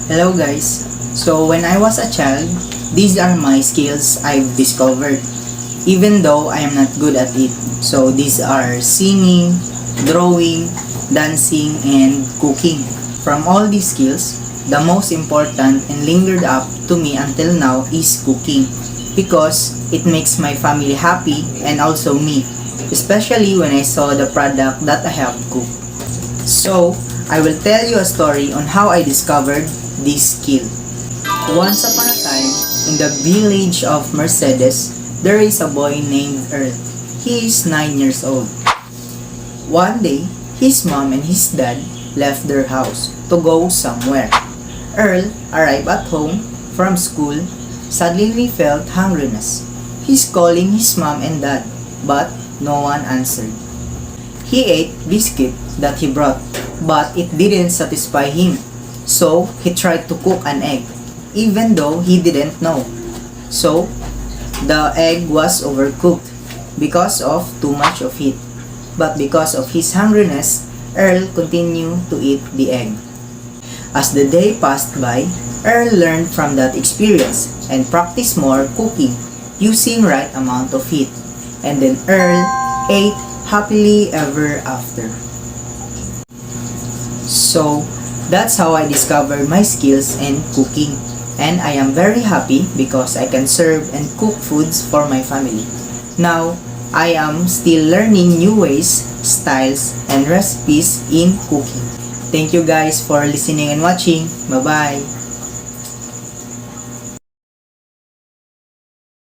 Hello guys. So when I was a child, these are my skills I've discovered. Even though I am not good at it. So these are singing, drawing, dancing, and cooking. From all these skills, the most important and lingered up to me until now is cooking. Because it makes my family happy and also me. Especially when I saw the product that I have cooked. So, I will tell you a story on how I discovered this skill. Once upon a time, in the village of Mercedes, there is a boy named Earl. He is 9 years old. One day, his mom and his dad left their house to go somewhere. Earl arrived at home from school, suddenly felt hungriness. He's calling his mom and dad, but no one answered. He ate biscuit that he brought, but it didn't satisfy him. So, he tried to cook an egg, even though he didn't know. So, the egg was overcooked because of too much of heat. But because of his hungriness, Earl continued to eat the egg. As the day passed by, Earl learned from that experience and practiced more cooking using right amount of heat. And then Earl ate happily ever after. So, that's how I discovered my skills in cooking. And I am very happy because I can serve and cook foods for my family. Now, I am still learning new ways, styles, and recipes in cooking. Thank you guys for listening and watching. Bye-bye!